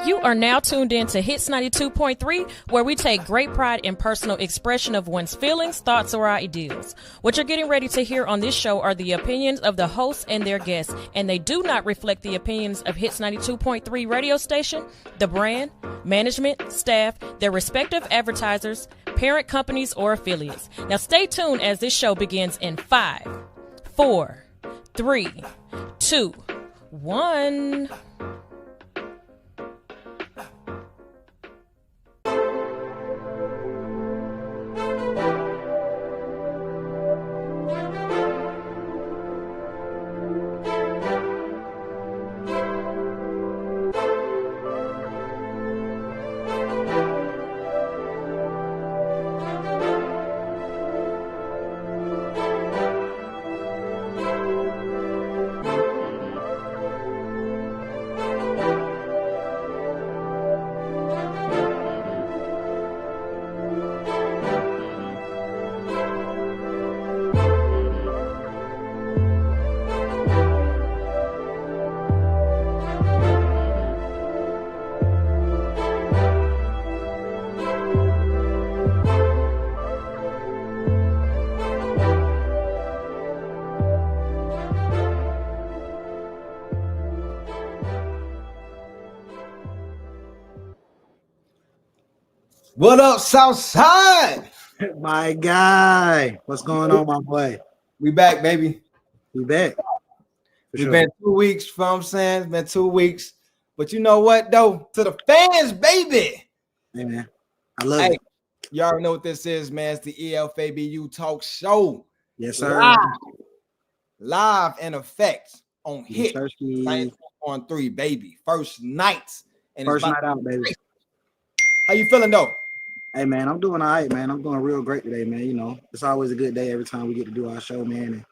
You are now tuned in to Hits 92.3, where we take great pride in personal expression of one's feelings, thoughts, or ideals. What you're getting ready to hear on this show are the opinions of the hosts and their guests, and they do not reflect the opinions of Hits 92.3 radio station, the brand, management, staff, their respective advertisers, parent companies, or affiliates. Now stay tuned as this show begins in 5, 4, 3, 2, 1. What up, Southside? My guy, what's going on, my boy? We back, baby. We back. It's been 2 weeks, you know what I'm saying? It's been 2 weeks. But you know what, though? To the fans, baby. Hey, man. I love it. You already know what this is, man. It's the EFABU Talk Show. Yes, sir. Live in effect on Hit 94.3, baby. First night. And first night out, baby. How you feeling, though? Hey, man, I'm doing all right, man. I'm doing real great today, man. You know, it's always a good day every time we get to do our show, man. And,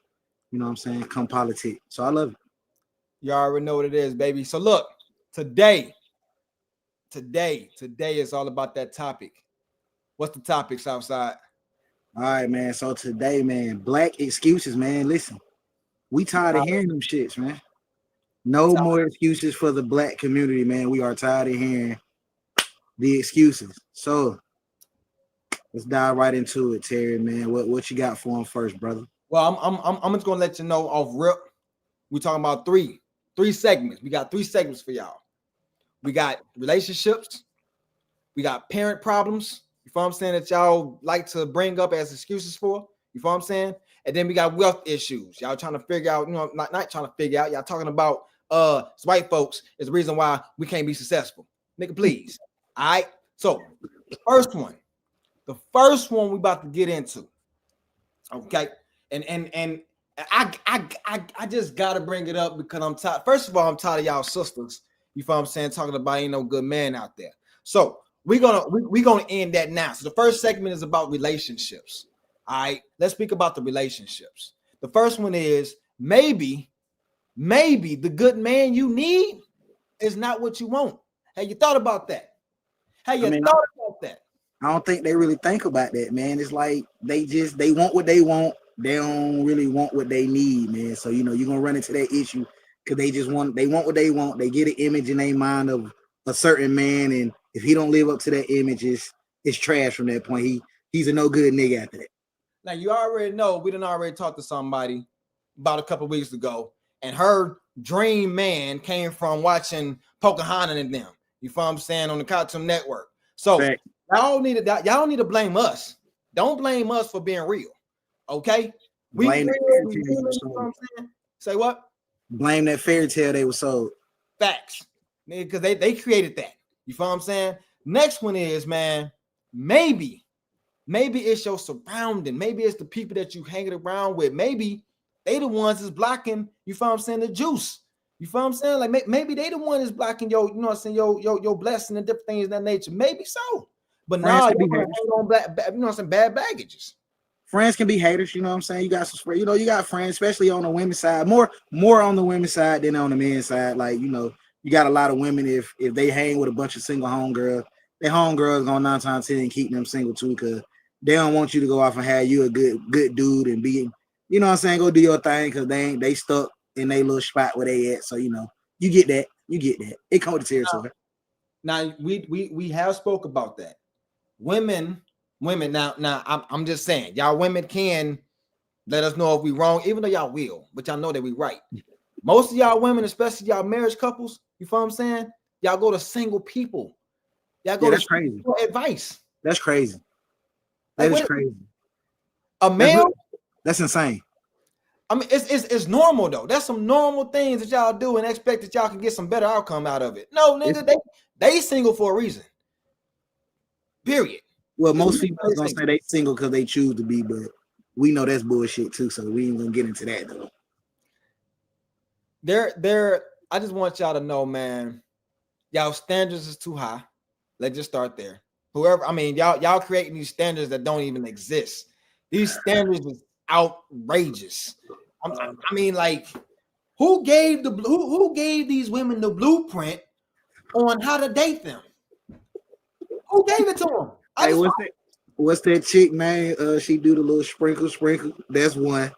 you know what I'm saying? Come politics. So I love it. You already know what it is, baby. So look, today is all about that topic. What's the topic, Southside? All right, man. So today, man, black excuses, man. Listen, we tired of hearing them shits, man. No more excuses for the black community, man. We are tired of hearing the excuses. So let's dive right into it, Terry, man. What you got for him first, brother? Well, I'm just gonna let you know off rip. We're talking about three segments. We got 3 segments for y'all. We got relationships, we got parent problems, you feel what I'm saying, that y'all like to bring up as excuses for, you feel what I'm saying? And then we got wealth issues. Y'all trying to figure out, you know, not trying to figure out, y'all talking about white folks is the reason why we can't be successful. Nigga, please. All right. So the first one we about to get into. Okay. And I just gotta bring it up because I'm tired. First of all, I'm tired of y'all sisters. You feel what I'm saying? Talking about ain't no good man out there. So we're gonna end that now. So the first segment is about relationships. All right. Let's speak about the relationships. The first one is maybe the good man you need is not what you want. Have you thought about that? Thought about that? I don't think they really think about that, man. It's like they want what they want. They don't really want what they need, man. So, you know, you're gonna run into that issue because they want what they want. They get an image in their mind of a certain man, and if he don't live up to that image, it's trash from that point. He's a no good nigga after that. Now you already know we done already talked to somebody about a couple weeks ago, and her dream man came from watching Pocahontas and them. You feel what I'm saying, on the Cartoon Network. So y'all need to blame us. Don't blame us for being real. Okay? Blame Say what? Blame that fairy tale they were sold. Facts. Because they created that. You feel what I'm saying? Next one is, man, maybe it's your surrounding. Maybe it's the people that you hanging around with. Maybe they the ones that's blocking, you feel what I'm saying, the juice. You feel what I'm saying? Like maybe they the one that's blocking your, you know what I'm saying, your blessing and different things of that nature. Maybe so. But now you're gonna hang on you know what I'm saying, bad baggages. Friends can be haters, you know what I'm saying? You got some, you know, you got friends, especially on the women's side, more on the women's side than on the men's side. Like, you know, you got a lot of women, if they hang with a bunch of single homegirls, their homegirls gonna 9 times 10 keep them single too, because they don't want you to go off and have you a good dude and be you know what I'm saying, go do your thing because they stuck in their little spot where they at. So you know, you get that. It come with the territory. Now we have spoke about that. Women. Now I'm just saying, y'all women can let us know if we wrong, even though y'all will, but y'all know that we right. Most of y'all women, especially y'all marriage couples, you feel what I'm saying? Y'all go to single people. Y'all go that's to crazy. Advice. That's crazy. That is crazy. A male? That's insane. I mean, it's normal though. That's some normal things that y'all do and expect that y'all can get some better outcome out of it. No, nigga, they single for a reason. Period. Well, most females gonna say they single because they choose to be, but we know that's bullshit too. So we ain't gonna get into that though. I just want y'all to know, man, y'all standards is too high. Let's just start there. Y'all creating these standards that don't even exist. These standards is outrageous. I mean, like, who gave these women the blueprint on how to date them? Who gave it to them? Hey, what's that chick name? She do the little sprinkle. That's one.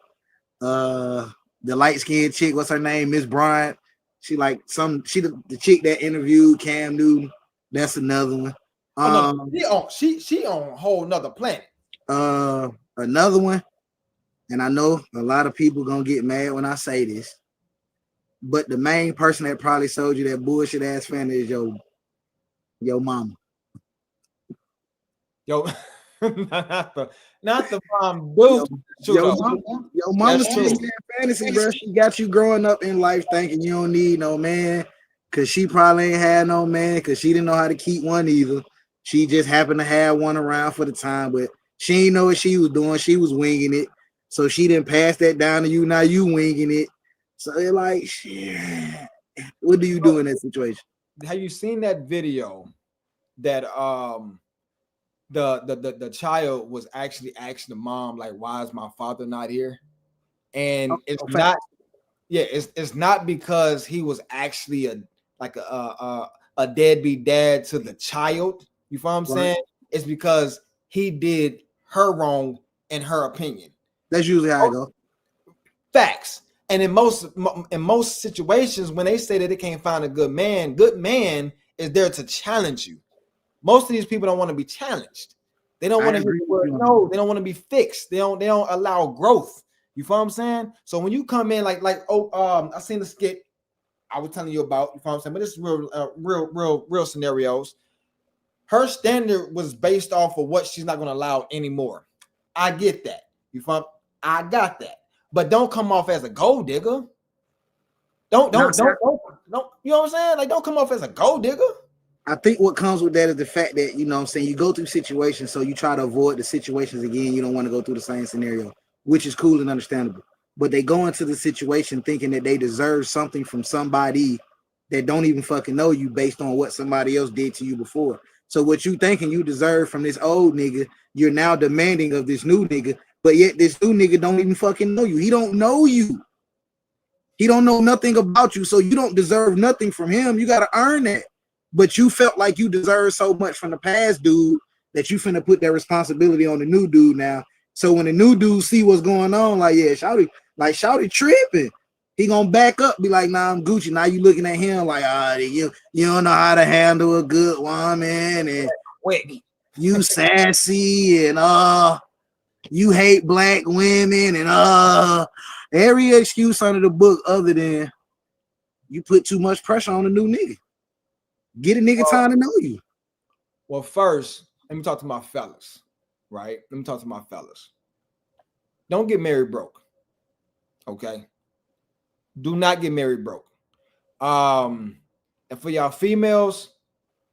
The light-skinned chick, what's her name? Miss Bryant. She the chick that interviewed Cam Newton. That's another one. She on a whole nother planet. Another one, and I know a lot of people gonna get mad when I say this, but the main person that probably sold you that bullshit ass fantasy is your mama. Yo, not the mom, dude. Your mama selling that fantasy, bro. She got you growing up in life thinking you don't need no man, cause she probably ain't had no man, cause she didn't know how to keep one either. She just happened to have one around for the time, but she didn't know what she was doing. She was winging it, so she didn't pass that down to you. Now you winging it. So it's like, shit. What do you do in that situation? Have you seen that video that the child was actually asking the mom, like, why is my father not here? And it's not because he was actually a deadbeat dad to the child. You feel what I'm saying? It's because he did her wrong in her opinion. That's usually how I go. Facts. And in most situations, when they say that they can't find a good man is there to challenge you. Most of these people don't want to be challenged. They don't want to they don't want to be fixed. They don't allow growth. You feel what I'm saying? So when you come in I seen the skit I was telling you about, you feel what I'm saying? But this is real scenarios. Her standard was based off of what she's not going to allow anymore. I get that. I got that. But don't come off as a gold digger. Don't. You know what I'm saying? Like, don't come off as a gold digger. I think what comes with that is the fact that, you know what I'm saying, you go through situations, so you try to avoid the situations again. You don't want to go through the same scenario, which is cool and understandable. But they go into the situation thinking that they deserve something from somebody that don't even fucking know you based on what somebody else did to you before. So what you thinking you deserve from this old nigga, you're now demanding of this new nigga, but yet this new nigga don't even fucking know you. He don't know you. He don't know nothing about you, so you don't deserve nothing from him. You got to earn that. But you felt like you deserved so much from the past dude that you finna put that responsibility on the new dude now. So when the new dude see what's going on, like, yeah, Shawty tripping. He gonna back up, be like, nah, I'm Gucci. Now you looking at him like, you don't know how to handle a good woman, and you sassy, and you hate black women, and every excuse under the book other than you put too much pressure on a new nigga. Get a nigga time to know you. Well, first, let me talk to my fellas, right? Let me talk to my fellas. Don't get married broke, okay? Do not get married broke. And for y'all females,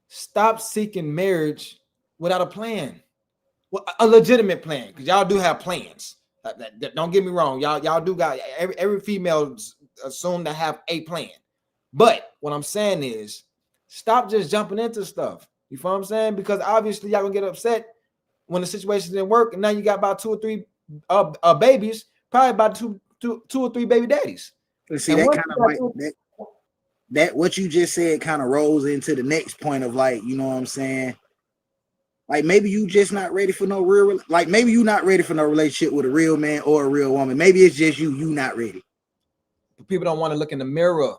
stop seeking marriage without a plan. Well, a legitimate plan, because y'all do have plans. Don't get me wrong. Y'all do got every female assumed to have a plan. But what I'm saying is, stop just jumping into stuff. You feel what I'm saying? Because obviously y'all gonna get upset when the situation didn't work, and now you got about 2 or 3 babies, probably about two or three baby daddies. See, that kind of like that what you just said kind of rolls into the next point of, like, you know what I'm saying? Like maybe you just not ready for no real, like maybe you not ready for no relationship with a real man or a real woman. Maybe it's just you not ready. People don't want to look in the mirror.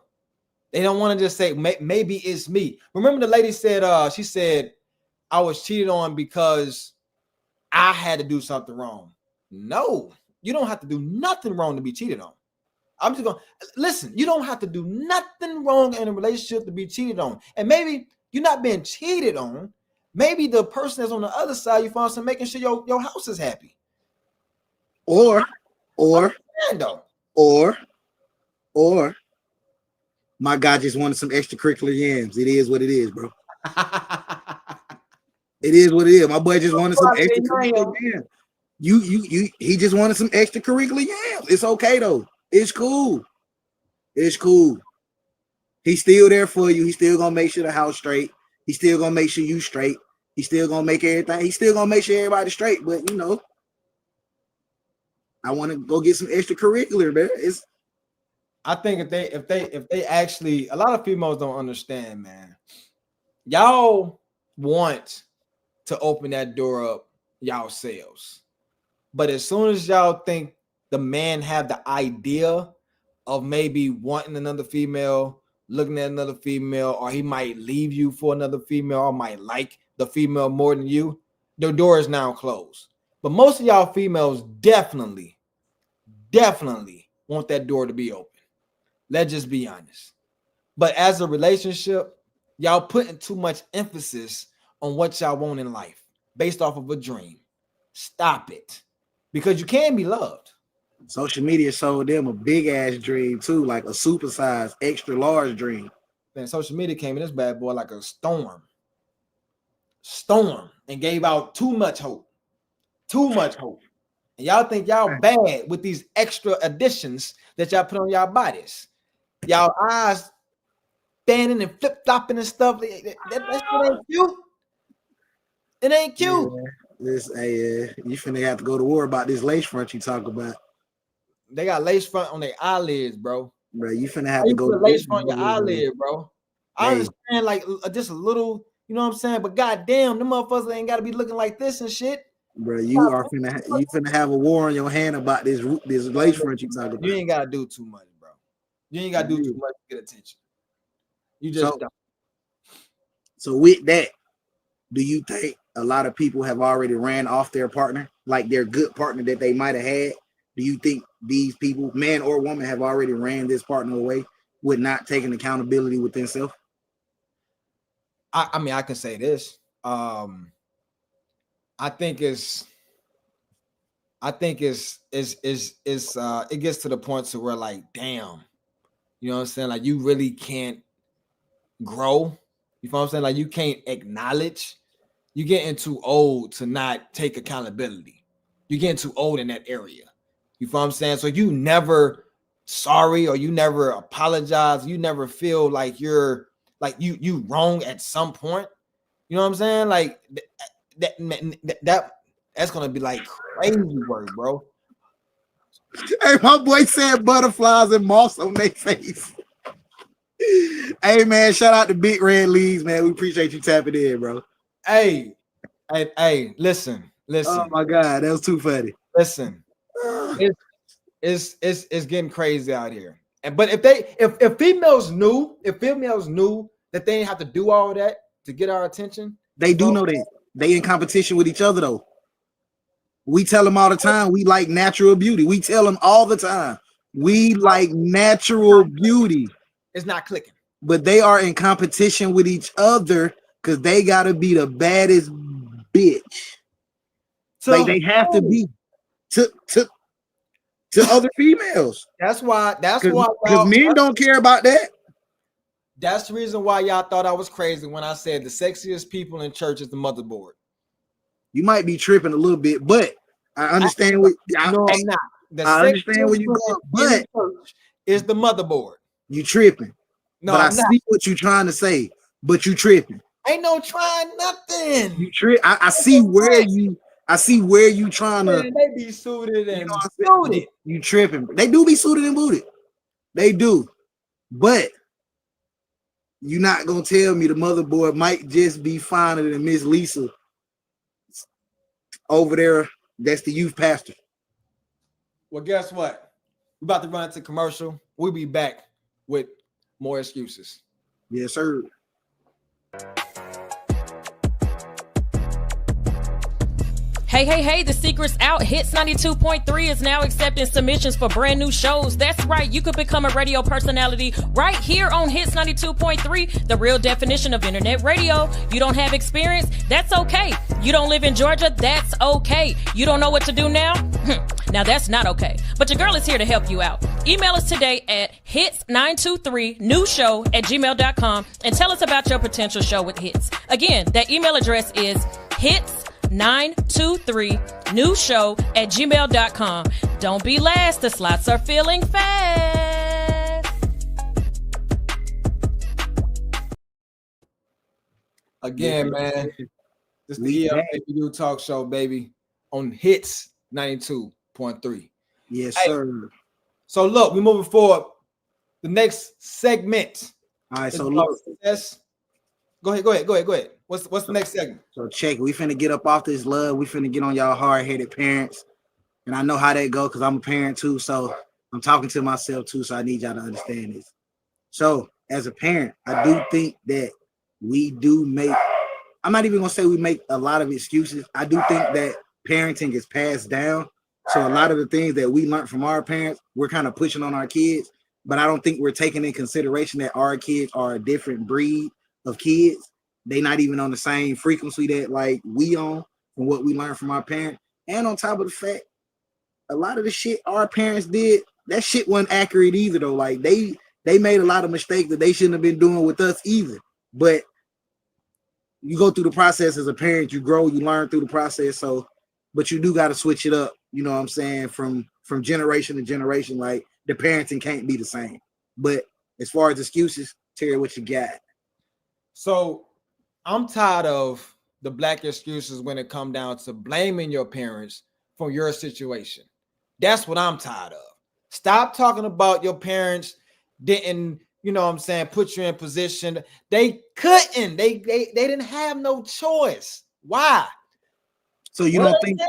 They don't want to just say, maybe it's me. Remember the lady said, she said, I was cheated on because I had to do something wrong. No, you don't have to do nothing wrong to be cheated on. I'm just going to listen. You don't have to do nothing wrong in a relationship to be cheated on. And maybe you're not being cheated on. Maybe the person that's on the other side, you found some making sure your house is happy. Or my guy just wanted some extracurricular yams. It is what it is, bro. It is what it is. My boy just wanted some extracurricular yams. He just wanted some extracurricular yams. It's okay though. It's cool. It's cool. He's still there for you. He's still gonna make sure the house straight. He's still gonna make sure you straight. He's still gonna make everything. He's still gonna make sure everybody straight. But you know, I want to go get some extracurricular, man. I think if they actually, a lot of females don't understand, man. Y'all want to open that door up yourselves, but as soon as y'all think the man have the idea of maybe wanting another female, looking at another female, or he might leave you for another female, or might like the female more than you, the door is now closed. But most of y'all females definitely want that door to be open. Let's just be honest. But as a relationship, y'all putting too much emphasis on what y'all want in life based off of a dream. Stop it. Because you can be loved. Social media showed them a big ass dream too, like a supersized, extra large dream. Man, social media came in this bad boy like a storm, and gave out too much hope. And y'all think y'all bad with these extra additions that y'all put on y'all bodies. Y'all eyes standing and flip-flopping and stuff. That ain't cute. It ain't cute. Yeah, you finna have to go to war about this lace front you talk about. They got lace front on their eyelids, bro. Bro, you finna have to go put lace front on your eyelid, bro. I understand, like just a little, you know what I'm saying? But goddamn, them motherfuckers ain't gotta be looking like this and shit. Bro, you finna have a war on your hand about this lace front you talking about. You ain't gotta do too much, bro. You ain't gotta do too much to get attention. You just don't. So with that, do you think a lot of people have already ran off their partner, like their good partner that they might have had? Do you think these people, man or woman, have already ran this partner away with not taking accountability with themselves? I mean, I can say this. I think it gets to the point to where, like, damn, you know what I'm saying? Like, you really can't grow. You know what I'm saying? Like, you can't acknowledge. You're getting too old to not take accountability. You're getting too old in that area. You know what I'm saying? So you never sorry, or you never apologize. You never feel like you're like you wrong at some point. You know what I'm saying? Like that's gonna be like crazy work, bro. Hey, my boy said butterflies and moss on their face. Hey man, shout out to Big Red Leagues, man. We appreciate you tapping in, bro. Hey, listen. Oh my god, that was too funny. Listen, it's getting crazy out here. But if females knew that they didn't have to do all that to get our attention, they do know that they in competition with each other though. We tell them all the time we like natural beauty. We tell them all the time we like natural beauty. It's not clicking. But they are in competition with each other because they gotta be the baddest bitch. So like they have to be to other females. That's why because men don't care about that. That's the reason why y'all thought I was crazy when I said the sexiest people in church is the motherboard. You might be tripping a little bit, but I understand I'm not. I understand where you go, but is the motherboard. You tripping. No, but I see what you're trying to say, but you tripping. Ain't no trying nothing. You trip. I see where you trying to. Man, they be suited and booted. You tripping. They do be suited and booted. They do. But you're not gonna tell me the motherboard might just be finer than Miss Lisa over there. That's the youth pastor. Well, guess what? We're about to run into commercial. We'll be back with more excuses. Yes, sir. Hey, the secret's out. Hits 92.3 is now accepting submissions for brand new shows. That's right, you could become a radio personality right here on Hits 92.3, the real definition of internet radio. You don't have experience? That's okay. You don't live in Georgia? That's okay. You don't know what to do now? Now that's not okay. But your girl is here to help you out. Email us today at hits923newshow@gmail.com and tell us about your potential show with Hits. Again, that email address is hits923newshow@gmail.com. Don't be last. The slots are filling fast. Again, man, this is the EFABU Talk Show, baby, on Hits 92.3. Yes, hey, sir. So look, we're moving forward. The next segment. All right, so look. Go ahead. What's the next segment? So check, we finna get up off this love. We finna get on y'all hard-headed parents. And I know how that go because I'm a parent too. So I'm talking to myself too. So I need y'all to understand this. So as a parent, I do think that we do make, I'm not even gonna say we make a lot of excuses. I do think that parenting is passed down. So a lot of the things that we learned from our parents, we're kind of pushing on our kids. But I don't think we're taking in consideration that our kids are a different breed of kids. They not even on the same frequency that like we on from what we learned from our parents. And on top of the fact, a lot of the shit our parents did, that shit wasn't accurate either though. Like they made a lot of mistakes that they shouldn't have been doing with us either. But you go through the process as a parent, you grow, you learn through the process. So, but you do got to switch it up. You know what I'm saying? From generation to generation, like the parenting can't be the same. But as far as excuses, Terry, what you got? So I'm tired of the black excuses when it come down to blaming your parents for your situation. That's what I'm tired of. Stop talking about your parents didn't, you know what I'm saying, put you in position. They couldn't. They didn't have no choice. Why? So you don't think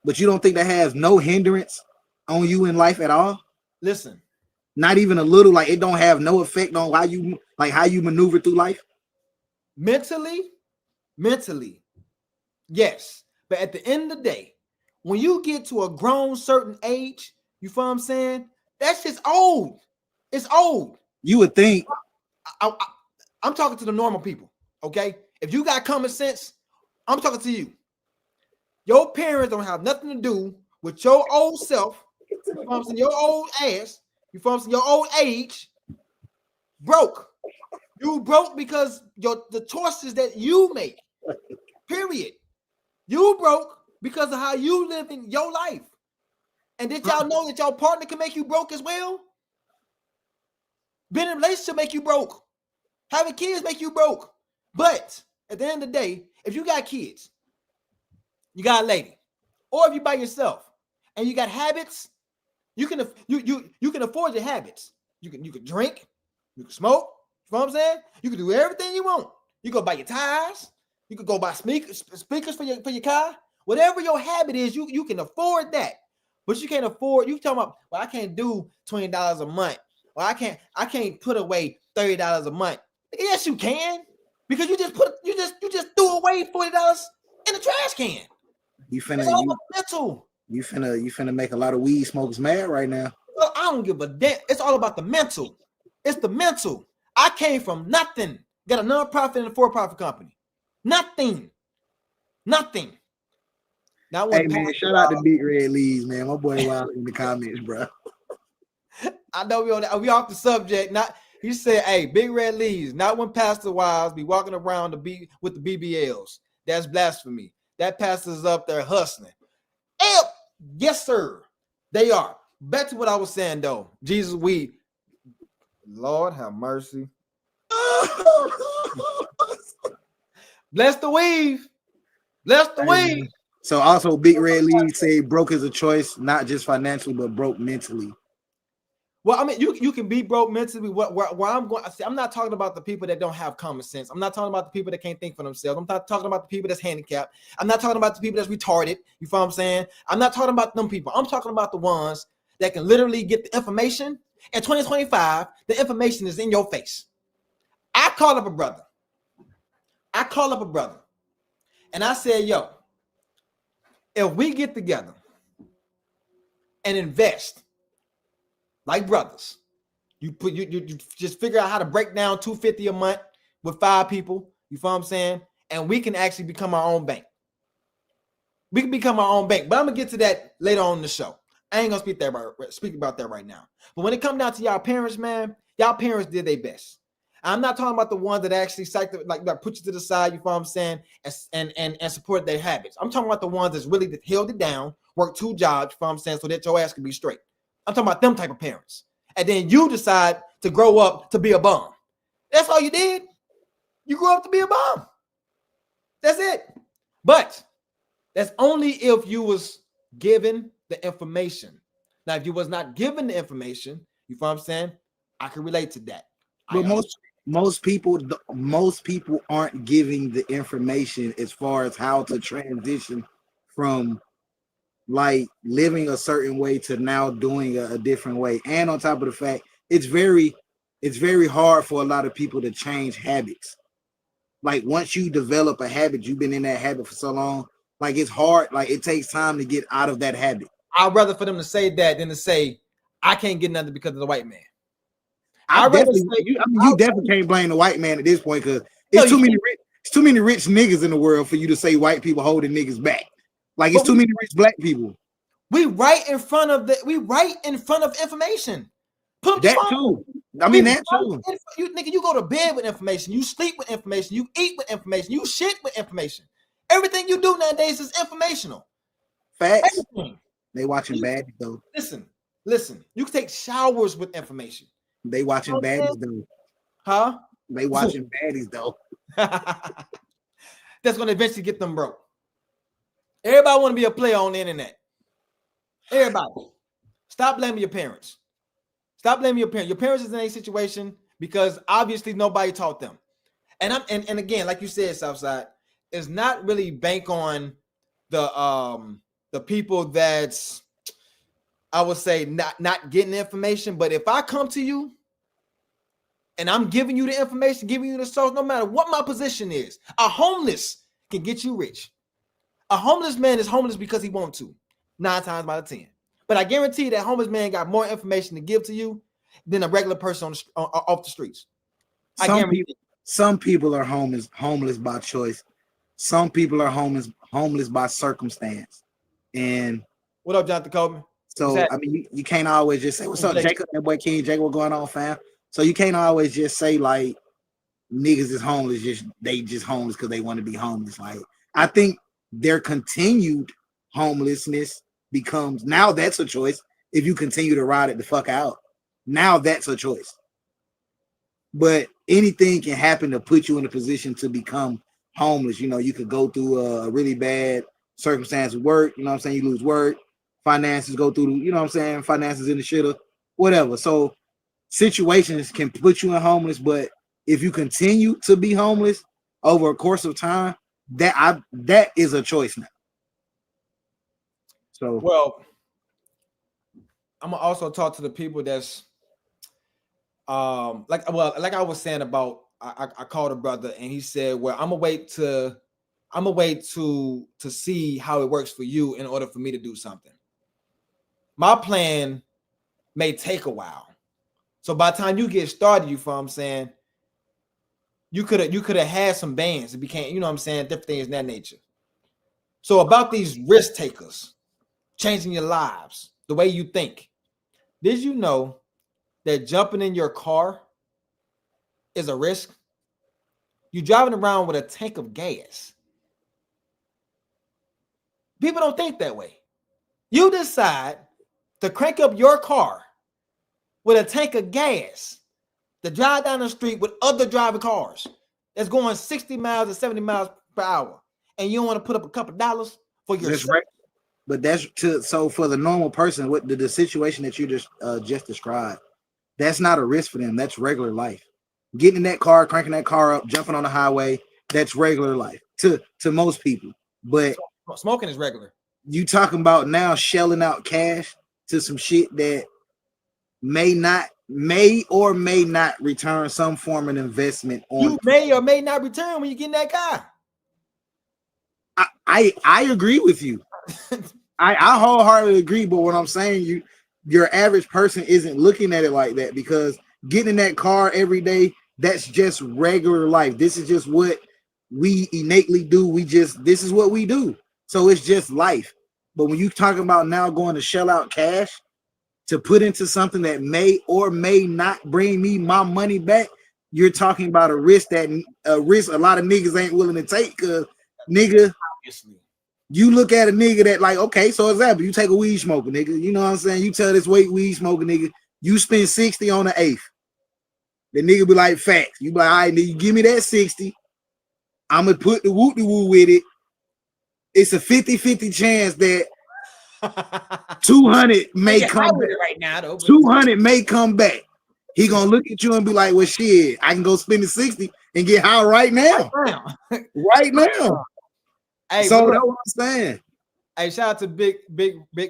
but you don't think that has no hindrance on you in life at all? Listen. Not even a little, like it don't have no effect on how you maneuver through life? Mentally, yes. But at the end of the day, when you get to a grown certain age, you feel what I'm saying? That's just old. It's old. You would think. I'm talking to the normal people, okay? If you got common sense, I'm talking to you. Your parents don't have nothing to do with your old self, you feel what I'm saying? Your old ass, you feel what I'm saying? Your old age, broke. You broke because the choices that you make, period. You broke because of how you live in your life. And did y'all know that your partner can make you broke as well? Being in a relationship make you broke. Having kids make you broke. But at the end of the day, if you got kids, you got a lady, or if you by yourself and you got habits, you can afford your habits. You can drink, you can smoke. You know what I'm saying? You can do everything you want. You go buy your tires. You could go buy speakers for your car. Whatever your habit is, you can afford that. But you can't afford. You talking about? Well, I can't do $20 a month. Well, I can't put away $30 a month. Yes, you can, because you just threw away $40 in the trash can. You finna make a lot of weed smokers mad right now. Well, I don't give a damn. It's all about the mental. It's the mental. I came from nothing. Got a non-profit and a for-profit company. Nothing. Now, hey man, shout out to Big Red Leaves, man. My boy Wild in the comments, bro. I know we off the subject. Not he said, "Hey, Big Red Leaves." Not when Pastor Wiles be walking around with the BBLs. That's blasphemy. That pastor's up there hustling. Yes, sir. They are. Back to what I was saying though. Jesus, Lord have mercy. Bless the weave. Bless the weave. So also Big Red League say broke is a choice, not just financially, but broke mentally. Well, I mean, you can be broke mentally. Where I'm going, I'm not talking about the people that don't have common sense. I'm not talking about the people that can't think for themselves. I'm not talking about the people that's handicapped. I'm not talking about the people that's retarded. You feel what I'm saying? I'm not talking about them people. I'm talking about the ones that can literally get the information. In 2025, the information is in your face. I call up a brother, and I said, yo, if we get together and invest like brothers, you just figure out how to break down $250 a month with 5 people. You feel what I'm saying? And we can actually become our own bank. We can become our own bank, but I'm gonna get to that later on in the show. I ain't gonna speak about that right now. But when it comes down to y'all parents, man, y'all parents did their best. I'm not talking about the ones that actually like put you to the side. You feel what I'm saying? And support their habits. I'm talking about the ones that's really held it down, worked 2 jobs. You feel what I'm saying? So that your ass can be straight. I'm talking about them type of parents. And then you decide to grow up to be a bum. That's all you did. You grew up to be a bum. That's it. But that's only if you was given the information. Now, if you was not given the information, you feel what I'm saying? I can relate to that. But most people aren't giving the information as far as how to transition from like living a certain way to now doing a different way. And on top of the fact, it's very hard for a lot of people to change habits. Like once you develop a habit, you've been in that habit for so long, like it's hard, like it takes time to get out of that habit. I'd rather for them to say that than to say, I can't get nothing because of the white man. You definitely can't blame the white man at this point because it's too many rich niggas in the world for you to say white people holding niggas back. Like it's too many rich black people. We right in front of information. That too. I mean that too. You go to bed with information. You sleep with information. You eat with information. You shit with information. Everything you do nowadays is informational. Facts. Everything. They watching baddies though. Listen. You can take showers with information. They watching baddies though. Huh? They watching baddies though. That's gonna eventually get them broke. Everybody want to be a player on the internet. Everybody. Stop blaming your parents. Stop blaming your parents. Your parents is in a situation because obviously nobody taught them. And again, like you said, Southside, it's not really bank on the people that's, I would say, not getting the information. But if I come to you and I'm giving you the information, giving you the source, no matter what my position is, a homeless can get you rich. A homeless man is homeless because he wants to, 9 times out of 10. But I guarantee that homeless man got more information to give to you than a regular person off the streets. Some people are homeless by choice. Some people are homeless by circumstance. And what up, Jonathan Coleman? So I mean, you can't always just say, "What's up, Jacob?" That boy King Jacob, what going on, fam? So you can't always just say like niggas is homeless, they just homeless because they want to be homeless. Like I think their continued homelessness becomes now that's a choice. If you continue to ride it the fuck out, now that's a choice. But anything can happen to put you in a position to become homeless. You know, you could go through a really bad circumstance with work. You know what I'm saying? You lose work, finances go through. You know what I'm saying? Finances in the shitter, whatever. So situations can put you in homeless. But if you continue to be homeless over a course of time, that is a choice now. So well, I'm gonna also talk to the people that's like I was saying about I called a brother and he said, well, I'm gonna wait to see how it works for you in order for me to do something. My plan may take a while. So by the time you get started, you feel what I'm saying, you could have had some bands. It became, you know what I'm saying, different things of that nature. So about these risk takers changing your lives, the way you think. Did you know that jumping in your car is a risk? You're driving around with a tank of gas. People don't think that way. You decide to crank up your car with a tank of gas to drive down the street with other driving cars that's going 60 miles to 70 miles per hour. And you don't want to put up a couple dollars for your right. But that's so for the normal person, what the situation that you just described, that's not a risk for them. That's regular life. Getting in that car, cranking that car up, jumping on the highway, that's regular life to most people. But smoking is regular. You talking about now shelling out cash to some shit that may or may not return some form of investment on. You may or may not return when you get in that car. I agree with you. I wholeheartedly agree, but what I'm saying, your average person isn't looking at it like that, because getting in that car every day, that's just regular life. This is just what we innately do. This is what we do. So it's just life. But when you talking about now going to shell out cash to put into something that may or may not bring me my money back, you're talking about a risk a lot of niggas ain't willing to take. Cause nigga, obviously, you look at a nigga that like, okay, so example, you take a weed smoker, nigga. You know what I'm saying? You tell this weed smoker nigga, you spend 60 on the eighth. The nigga be like, facts. You be like, all right, nigga, give me that 60. I'm gonna put the woo with it. It's a 50-50 chance that 200 may come back. Right now, though, 200 may come back. He gonna look at you and be like, well, shit, I can go spend the 60 and get high right now. Right now. Hey, so that's what I'm saying. Hey, shout out to big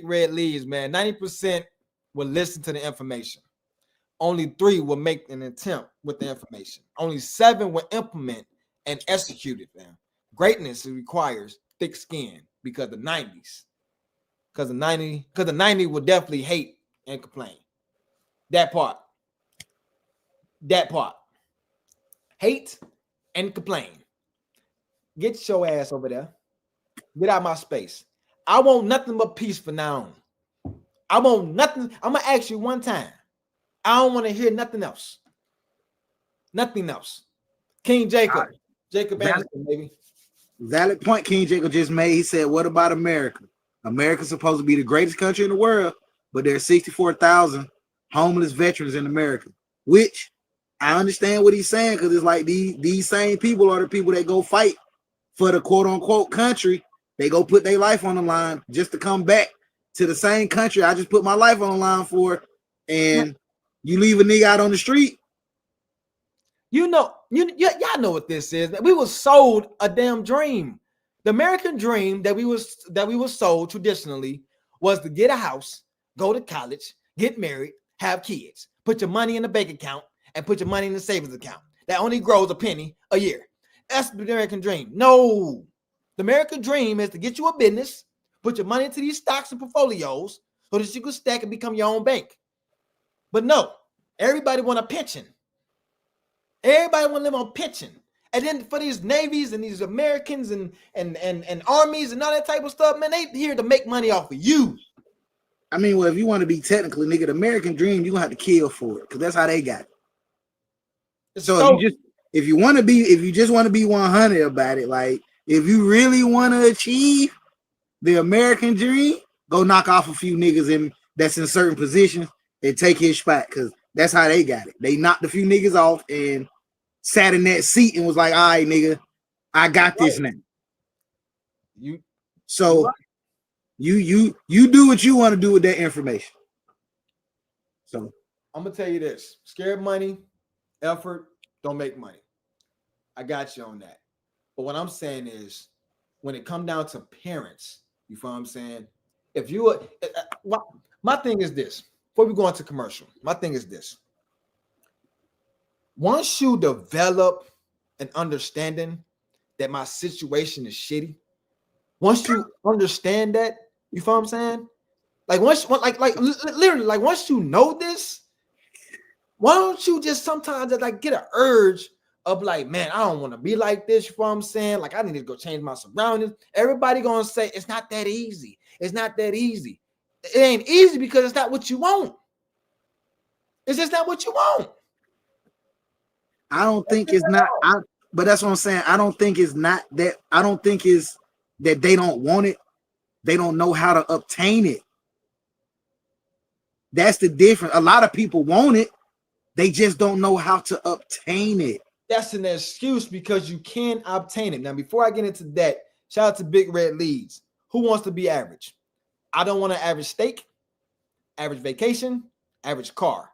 red leaves, man. 90% will listen to the information. Only 3 will make an attempt with the information. Only 7 will implement and execute it, man. Greatness requires thick skin because the 90s. Because the 90 will definitely hate and complain. That part. Hate and complain. Get your ass over there. Get out of my space. I want nothing but peace for now on. I want nothing. I'm gonna ask you one time. I don't want to hear nothing else. Nothing else. King Jacob. Jacob Anderson, baby. Valid point King Jacob just made. He said, what about America? America's supposed to be the greatest country in the world, but there are 64,000 homeless veterans in America, which I understand what he's saying, because it's like these same people are the people that go fight for the quote unquote country. They go put their life on the line just to come back to the same country I just put my life on the line for. And you leave a nigga out on the street. Y'all know what this is. We was sold a damn dream. The American dream that we was sold traditionally was to get a house, go to college, get married, have kids, put your money in the bank account, and put your money in the savings account. That only grows a penny a year. That's the American dream. No, the American dream is to get you a business, put your money into these stocks and portfolios so that you can stack and become your own bank. But no, everybody want a pension. Everybody want to live on pension. And then for these navies and these Americans and armies and all that type of stuff, man, they here to make money off of you. I mean, well, if you want to be technical, nigga, the American dream, you're gonna have to kill for it, because that's how they got it. So if you just want to be 100 about it, like if you really want to achieve the American dream, go knock off a few niggas that's in certain positions and take his spot, because that's how they got it. They knocked a few niggas off and sat in that seat and was like, all right, nigga, I got this now. You do what you want to do with that information. So I'm gonna tell you this: scared money, effort don't make money. I got you on that. But what I'm saying is, when it comes down to parents, you feel what I'm saying? If you, my thing is this. Before we go into commercial, my thing is this. Once you develop an understanding that my situation is shitty, once you understand that, you feel what I'm saying? Like literally, like once you know this, why don't you just sometimes like get an urge of like, man, I don't want to be like this. You feel what I'm saying? Like I need to go change my surroundings. Everybody gonna say it's not that easy. It's not that easy. It ain't easy because it's not what you want. It's just not what you want. I don't think it's not. But that's what I'm saying. I don't think it's not that. I don't think it's that they don't want it. They don't know how to obtain it. That's the difference. A lot of people want it. They just don't know how to obtain it. That's an excuse because you can obtain it. Now, before I get into that, shout out to Big Red Leads. Who wants to be average? I don't want an average steak, average vacation, average car.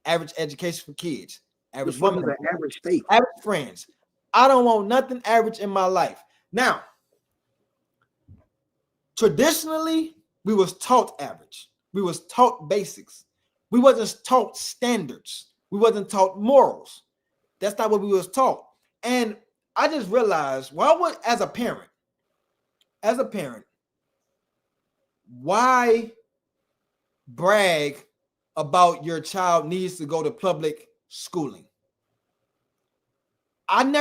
average education for kids, average The fuck woman, is an average state? average friends. I don't want nothing average in my life. Now, traditionally, we was taught average. We was taught basics. We wasn't taught standards. We wasn't taught morals. That's not what we was taught. And I just realized, as a parent, why brag about your child needs to go to public schooling? I'm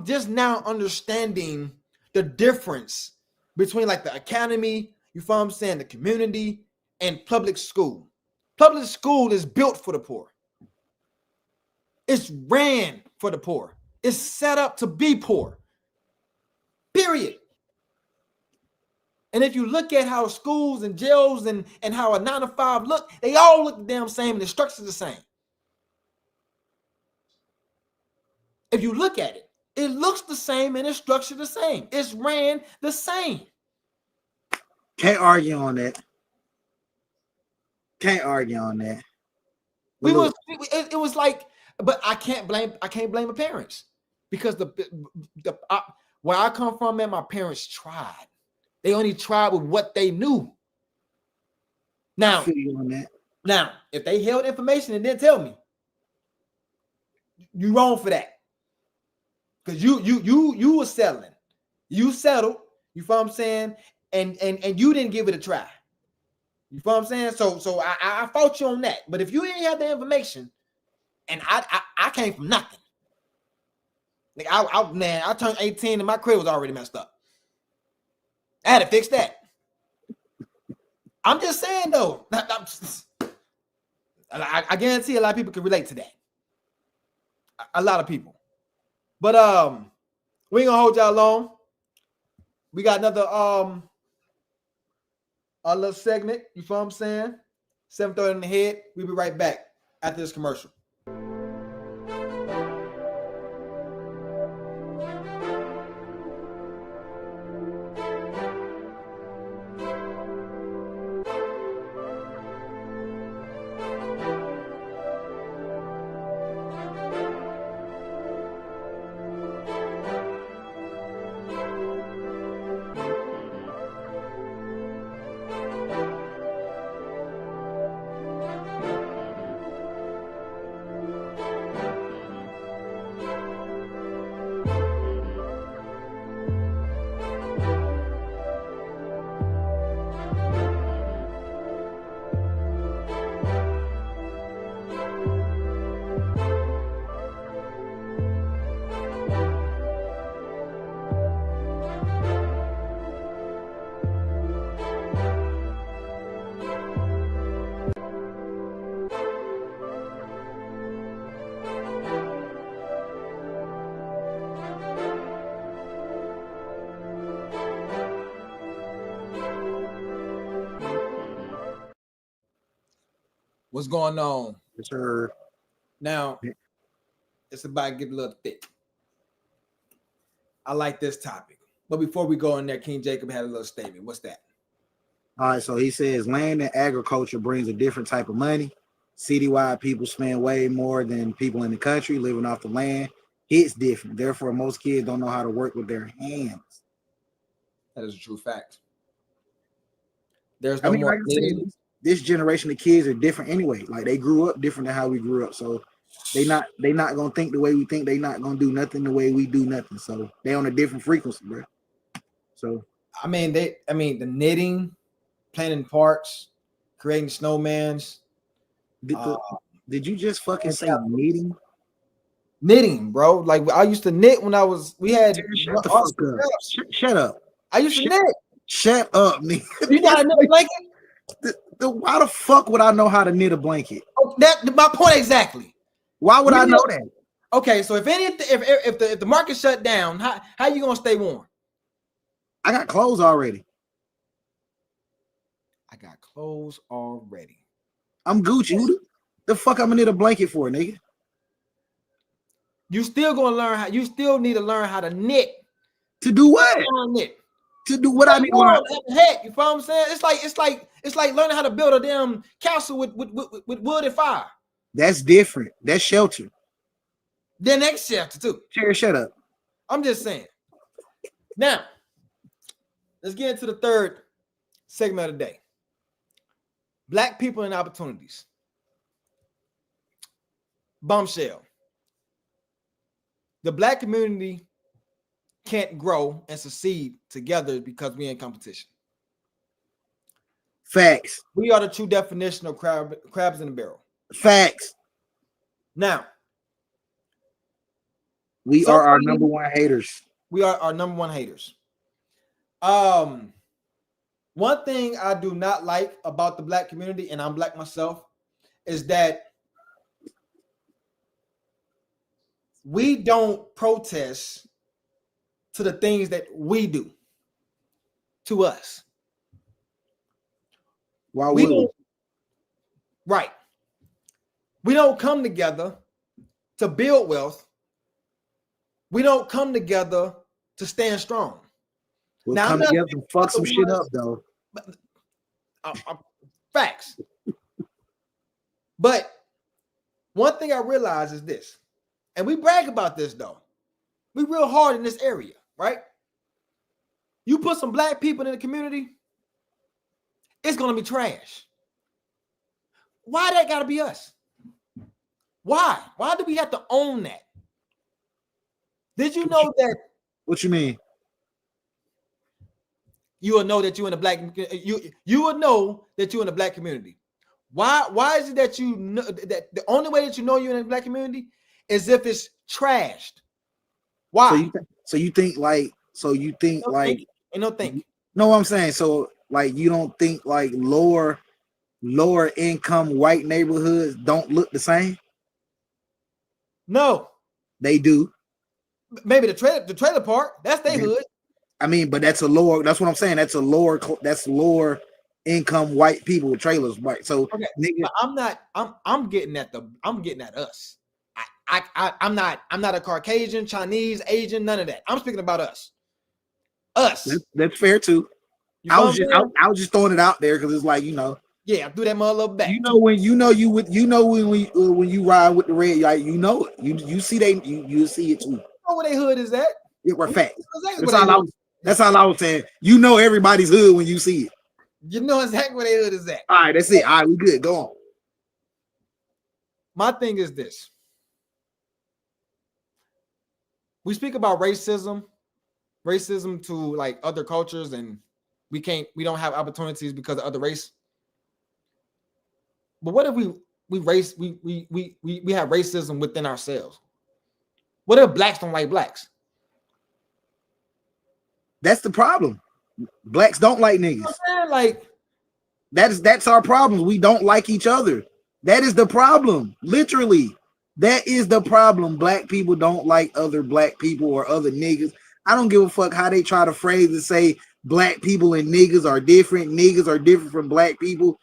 just now understanding the difference between like the academy, you feel what I'm saying, the community, and public school. Public school is built for the poor. It's ran for the poor. It's set up to be poor. Period. And if you look at how schools and jails and how a 9 to 5 look, they all look the damn same and the structure's the same. If you look at it, it looks the same and it's structured the same. It's ran the same. Can't argue on that. Can't argue on that. It was like, but I can't blame the parents, because where I come from, man, my parents tried. They only tried with what they knew. Now, I feel you on that. Now, if they held information and didn't tell me, you wrong for that. Because you were settling. You settled, you feel what I'm saying? And you didn't give it a try. You feel what I'm saying? So I fought you on that. But if you didn't have the information, and I came from nothing. Like I turned 18 and my credit was already messed up. I had to fix that. I'm just saying though, I guarantee a lot of people can relate to that. A lot of people. But we ain't gonna hold y'all long. We got another a little segment. You feel what I'm saying? 7:30 in the head. We'll be right back after this commercial. What's going on? Sure. Now, it's about to get a little thick. I like this topic. But before we go in there, King Jacob had a little statement. What's that? All right, so he says land and agriculture brings a different type of money. Citywide people spend way more than people in the country living off the land. It's different. Therefore, most kids don't know how to work with their hands. That is a true fact. There's no more. Like I said, this generation of kids are different anyway. Like they grew up different than how we grew up. So they not gonna think the way we think. They not gonna do nothing the way we do nothing. So they on a different frequency, bro. So the knitting, planting parks, creating snowmans. Did you just fucking say knitting? Knitting, bro. Like I used to knit when we had. Shut the fuck up. Shut up. I used to knit. Shut up, nigga. You know how to knit a blanket? Why the fuck would I know how to knit a blanket? Oh, that's my point exactly. Why would I know that? Okay, so if the market shut down, how you gonna stay warm? I got clothes already. I'm Gucci. Who the fuck I'm gonna knit a blanket for, nigga? You still gonna learn how? You still need to learn how to knit. To do what? Knit. To do what I need to learn. Heck, you feel what I'm saying? It's like learning how to build a damn castle with wood and fire. That's different. That's shelter. Then next shelter too. Cherry, shut up. I'm just saying. Now, let's get into the third segment of the day. Black people and opportunities. Bombshell. The black community can't grow and succeed together because we're in competition. Facts. We are the true definition of crabs in a barrel. Facts. Now, we are our number one haters. We are our number one haters. One thing I do not like about the black community, and I'm black myself, is that we don't protest to the things that we do to us. Why would we? Right. We don't come together to build wealth. We don't come together to stand strong. We'll now, come together and fuck some shit up, though. Facts. But one thing I realize is this, and we brag about this, though. We real hard in this area, right? You put some black people in the community, it's going to be trash. Why that got to be us? Why? Why do we have to own that? Did you know that? What you mean? You will know that you're in the black. You will know that you're in the black community. Why is it that you know that the only way that you know you're in the black community is if it's trashed? Why? So you think like no thinking. No, I'm saying so like you don't think like lower income white neighborhoods don't look the same? No, they do. Maybe the trailer park, that's their hood. I mean, but that's what I'm saying. That's lower income white people with trailers, right? So okay, nigga, I'm getting at us. I'm not a Caucasian, Chinese, Asian, none of that. I'm speaking about us. That's fair too. I was just throwing it out there because it's like, you know. Yeah, I threw that mother back. You know when when you ride with the red, like you know it. You see you see it too. You know where their hood is at? It were facts. That's all I was saying. You know everybody's hood when you see it. You know exactly where their hood is at. All right, that's it. All right, we good. Go on. My thing is this. We speak about racism to like other cultures, and we don't have opportunities because of other race. But what if we have racism within ourselves? What if blacks don't like blacks? That's the problem. Blacks don't like niggas. You know like that's our problem. We don't like each other. That is the problem. Literally, that is the problem. Black people don't like other black people or other niggas. I don't give a fuck how they try to phrase and say black people and niggas are different. Niggas are different from black people.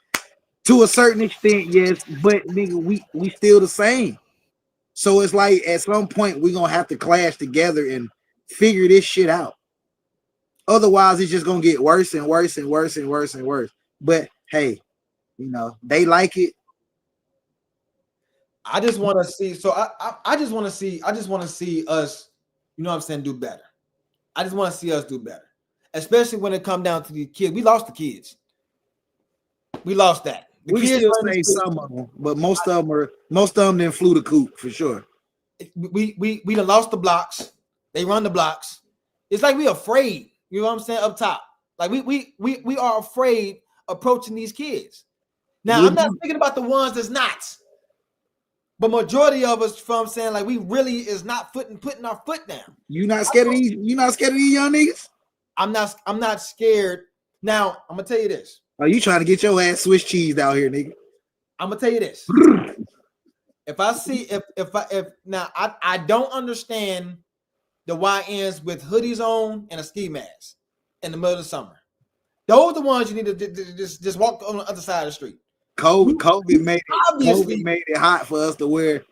To a certain extent, yes, but nigga, we still the same. So it's like at some point we're gonna have to clash together and figure this shit out. Otherwise, it's just gonna get worse and worse and worse and worse and worse. But hey, you know, they like it. I just want to see. So I just want to see us, you know what I'm saying, do better. I just want to see us do better. Especially when it come down to the kids. We lost the kids. We lost that. We still say some of them, but most of them then flew the coop for sure. We done lost the blocks. They run the blocks. It's like we afraid. You know what I'm saying? Up top, like we are afraid approaching these kids. Now I'm not thinking about the ones that's not, but majority of us, from saying like we really is not putting our foot down. You not scared of these? You not scared of these young niggas? I'm not scared. Now I'm gonna tell you this. Are you trying to get your ass Swiss cheese out here, nigga? I'm gonna tell you this. If I don't understand the YNs with hoodies on and a ski mask in the middle of the summer. Those are the ones you need to just walk on the other side of the street. COVID made it hot for us to wear,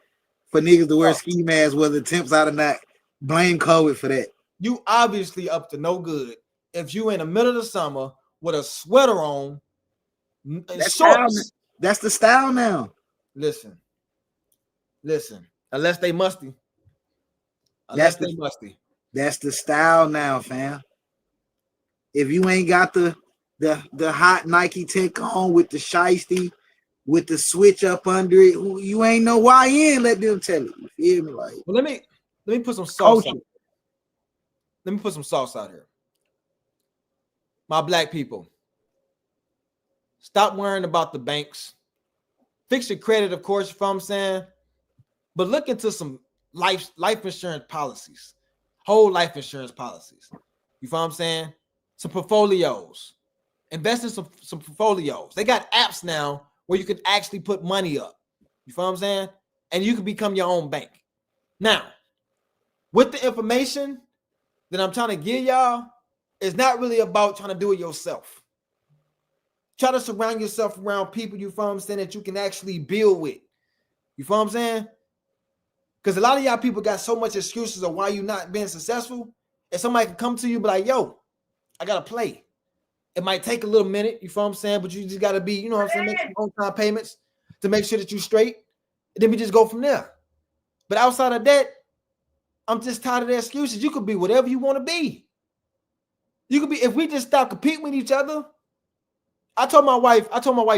for niggas to wear ski masks whether temps out or not. Blame COVID for that. You obviously up to no good if you in the middle of the summer with a sweater on, that's the style now. Listen, Listen, unless they musty. That's the style now, fam. If you ain't got the hot Nike tech on with the shiesty, with the switch up under it, you ain't no YN. Let them tell it. You feel me? Like, well, let me put some sauce out. Let me put some sauce out here. My black people, stop worrying about the banks. Fix your credit, of course, you know what I'm saying? But look into some life insurance policies, whole life insurance policies. You feel what I'm saying? Some portfolios. Invest in some portfolios. They got apps now where you can actually put money up. You feel what I'm saying? And you can become your own bank. Now, with the information that I'm trying to give y'all, it's not really about trying to do it yourself. Try to surround yourself around people, you feel what I'm saying, that you can actually build with. You feel what I'm saying? Because a lot of y'all people got so much excuses of why you're not being successful. And somebody can come to you and be like, yo, I got to play. It might take a little minute, you feel what I'm saying? But you just got to be, you know what I'm saying, make some on-time payments to make sure that you're straight. And then we just go from there. But outside of that, I'm just tired of the excuses. You could be whatever you want to be. You could be, if we just stop competing with each other. I told my wife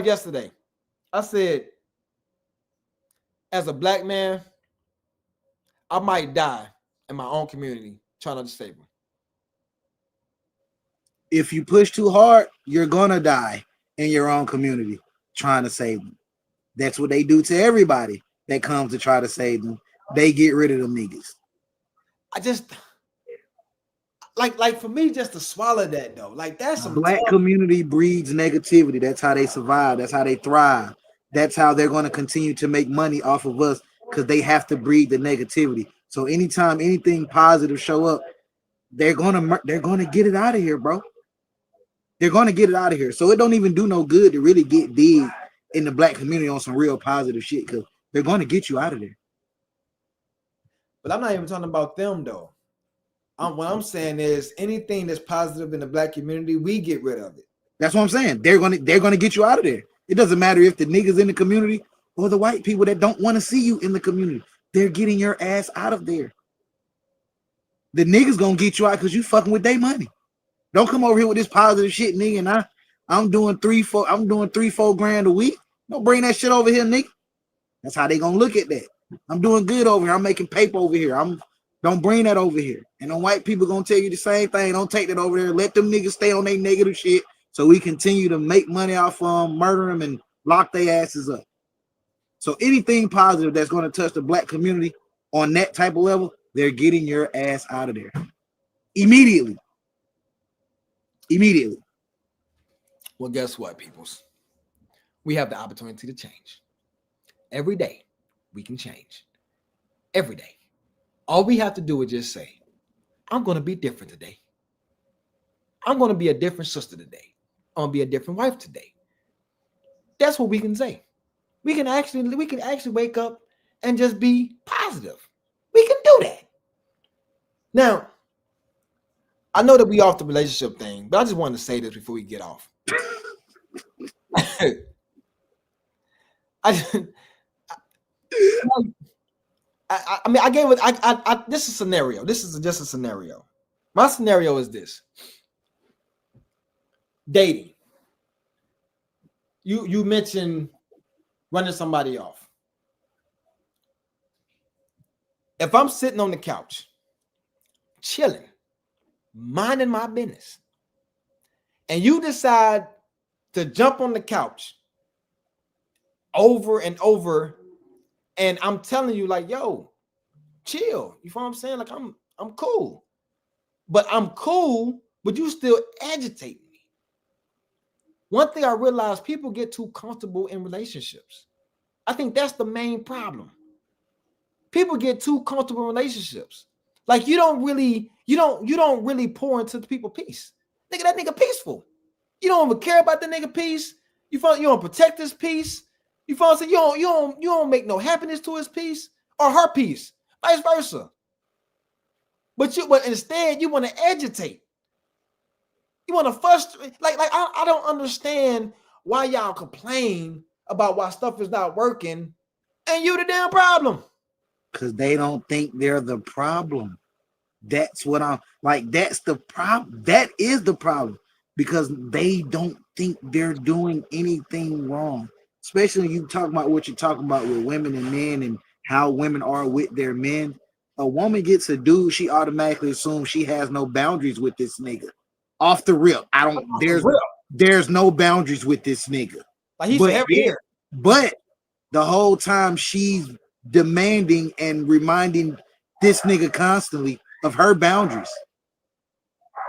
yesterday, I said, as a black man, I might die in my own community trying to save them. If you push too hard, you're gonna die in your own community trying to save them. That's what they do to everybody that comes to try to save them. They get rid of them niggas. I just like for me just to swallow that though. Like that's some black community breeds negativity. That's how they survive. That's how they thrive. That's how they're going to continue to make money off of us, because they have to breed the negativity. So anytime anything positive show up, they're gonna get it out of here, bro. They're gonna get it out of here. So it don't even do no good to really get big in the black community on some real positive shit, because they're gonna get you out of there. But I'm not even talking about them though. What I'm saying is anything that's positive in the black community, we get rid of it. That's what I'm saying. They're gonna get you out of there. It doesn't matter if the niggas in the community or the white people that don't want to see you in the community. They're getting your ass out of there. The niggas gonna get you out because you fucking with their money. Don't come over here with this positive shit, nigga. And I'm doing 3-4 grand a week. Don't bring that shit over here, nigga. That's how they gonna look at that. I'm doing good over here. I'm making paper over here. Don't bring that over here. And the white people gonna tell you the same thing. Don't take that over there. Let them niggas stay on their negative shit so we continue to make money off of them, murder them, and lock their asses up. So anything positive that's gonna touch the black community on that type of level, they're getting your ass out of there. Immediately. Well, guess what, peoples? We have the opportunity to change. Every day, we can change. Every day. All we have to do is just say, I'm going to be different today. I'm going to be a different sister today. I'm going to be a different wife today. That's what we can say. We can actually wake up and just be positive. We can do that. Now, I know that we off the relationship thing, but I just wanted to say this before we get off. This is a scenario. This is just a scenario. My scenario is this. Dating. You mentioned running somebody off. If I'm sitting on the couch, chilling, minding my business, and you decide to jump on the couch over and over, and I'm telling you like, yo, chill. You know what I'm saying? Like I'm cool. But I'm cool, but you still agitate me. One thing I realized, people get too comfortable in relationships. I think that's the main problem. People get too comfortable in relationships. Like you don't really pour into the people peace. Nigga, that nigga peaceful. You don't even care about the nigga peace. You don't protect his peace. You don't make no happiness to his peace or her peace, vice versa. But instead you want to agitate. You want to frustrate. Like I don't understand why y'all complain about why stuff is not working, and you the damn problem. Because they don't think they're the problem. That's what I'm like. That's the problem. That is the problem because they don't think they're doing anything wrong. Especially when you talk about what you're talking about with women and men and how women are with their men. A woman gets a dude, she automatically assumes she has no boundaries with this nigga. Off the rip. There's no boundaries with this nigga. Like he's forever here. But the whole time she's demanding and reminding this nigga constantly of her boundaries,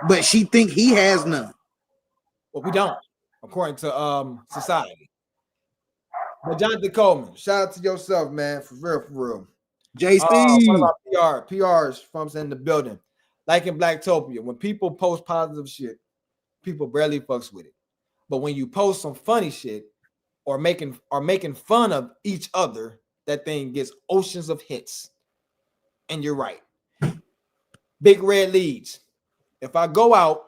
but she think he has none. Well, we don't, according to society. But Jonathan Coleman, shout out to yourself, man, for real. JC, one of our PRs from in the building, like in Blacktopia, when people post positive shit, people barely fucks with it. But when you post some funny shit or making fun of each other, that thing gets oceans of hits. And you're right. Big Red leads. If I go out,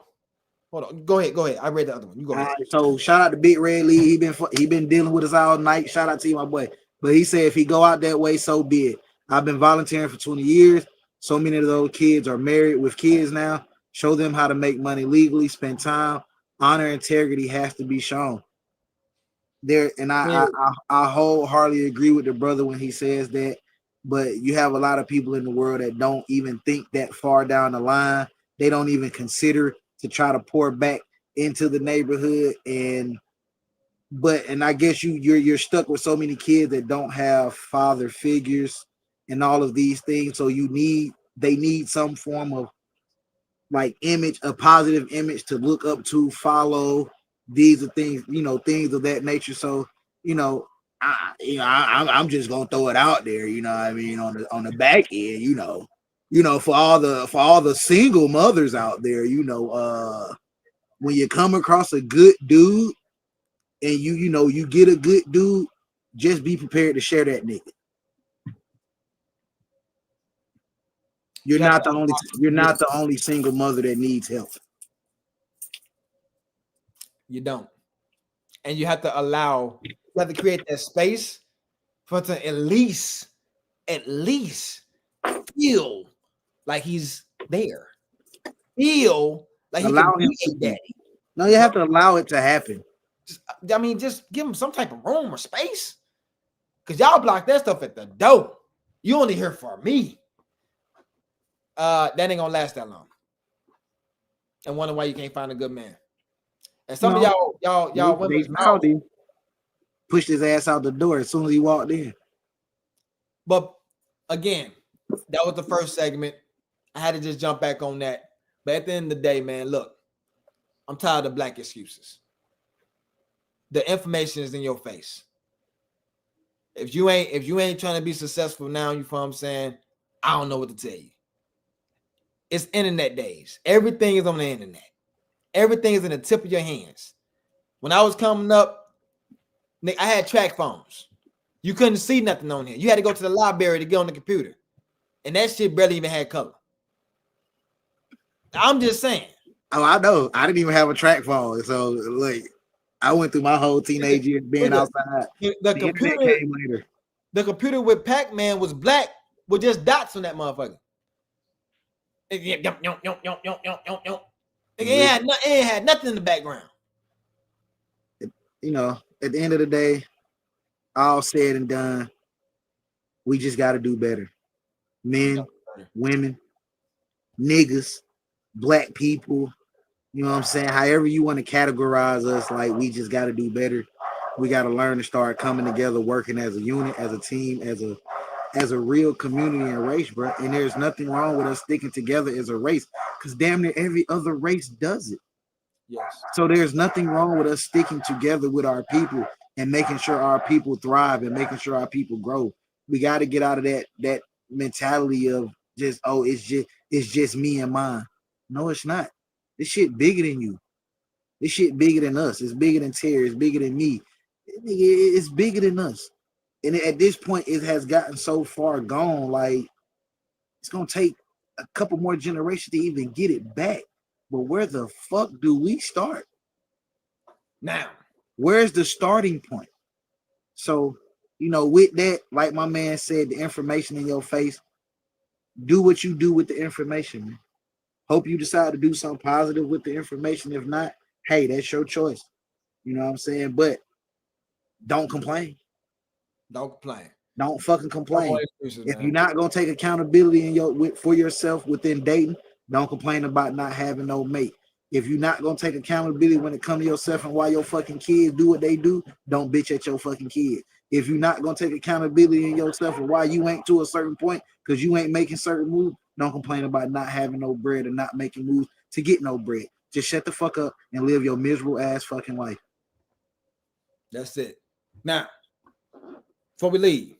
hold on, go ahead. I read the other one. You go ahead. So shout out to Big Red Lead. He been dealing with us all night. Shout out to you, my boy. But he said if he go out that way, so be it. I've been volunteering for 20 years. So many of those kids are married with kids now. Show them how to make money legally, spend time. Honor, integrity has to be shown. There, and I wholeheartedly agree with the brother when he says that. But you have a lot of people in the world that don't even think that far down the line. They don't even consider to try to pour back into the neighborhood. And I guess you're stuck with so many kids that don't have father figures and all of these things. So they need some form of like image, a positive image to look up to, follow. These are things, things of that nature. So, I'm just gonna throw it out there, what I mean, on the back end, for all the single mothers out there, when you come across a good dude and you get a good dude, just be prepared to share that nigga. You're not the only single mother that needs help. You don't. And you have to create that space for it to at least feel like he's there. Feel like allow him to be daddy. No, you have to allow it to happen. Just give him some type of room or space. Because y'all block that stuff at the door. You only here for me. That ain't gonna last that long. And wonder why you can't find a good man. And some of y'all women's mouth pushed his ass out the door as soon as he walked in. But again, that was the first segment. I had to just jump back on that. But at the end of the day, man, look, I'm tired of black excuses. The information is in your face. If you ain't trying to be successful now, you know what I'm saying? I don't know what to tell you. It's internet days. Everything is on the internet. Everything is in the tip of your hands. When I was coming up, I had track phones. You couldn't see nothing on here. You had to go to the library to get on the computer. And that shit barely even had color. I'm just saying. Oh, I know. I didn't even have a track phone. So, like, I went through my whole teenage years being outside. The computer came later. The computer with Pac-Man was black with just dots on that motherfucker. It had nothing in the background. At the end of the day, all said and done, we just got to do better. Men, women, niggas, black people, you know what I'm saying? However you want to categorize us, like, we just got to do better. We got to learn to start coming together, working as a unit, as a team, as a real community and race, bro. And there's nothing wrong with us sticking together as a race, because damn near every other race does it. Yes. So there's nothing wrong with us sticking together with our people and making sure our people thrive and making sure our people grow. We got to get out of that mentality of just, it's just me and mine. No, it's not. This shit bigger than you. This shit bigger than us. It's bigger than Terry. It's bigger than me. It's bigger than us. And at this point, it has gotten so far gone. Like, it's gonna take a couple more generations to even get it back. But where the fuck do we start? Now, where's the starting point? So you know, with that, like my man said, the information in your face, do what you do with the information, man. Hope you decide to do something positive with the information. If not, hey, that's your choice. You know what I'm saying? But don't complain. Don't complain. Don't fucking complain. If Man. you're not gonna take accountability for yourself within dating, don't complain about not having no mate. If you're not gonna take accountability when it comes to yourself and why your fucking kids do what they do, don't bitch at your fucking kids. If you're not gonna take accountability in yourself and why you ain't to a certain point because you ain't making certain moves, don't complain about not having no bread and not making moves to get no bread. Just shut the fuck up and live your miserable ass fucking life. That's it. Now, before we leave,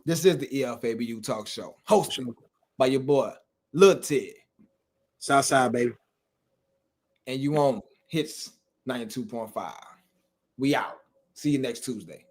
this is the EFABU Talk Show, hosted by your boy, Lil Ted. Southside, baby. And you on Hits 92.5. We out. See you next Tuesday.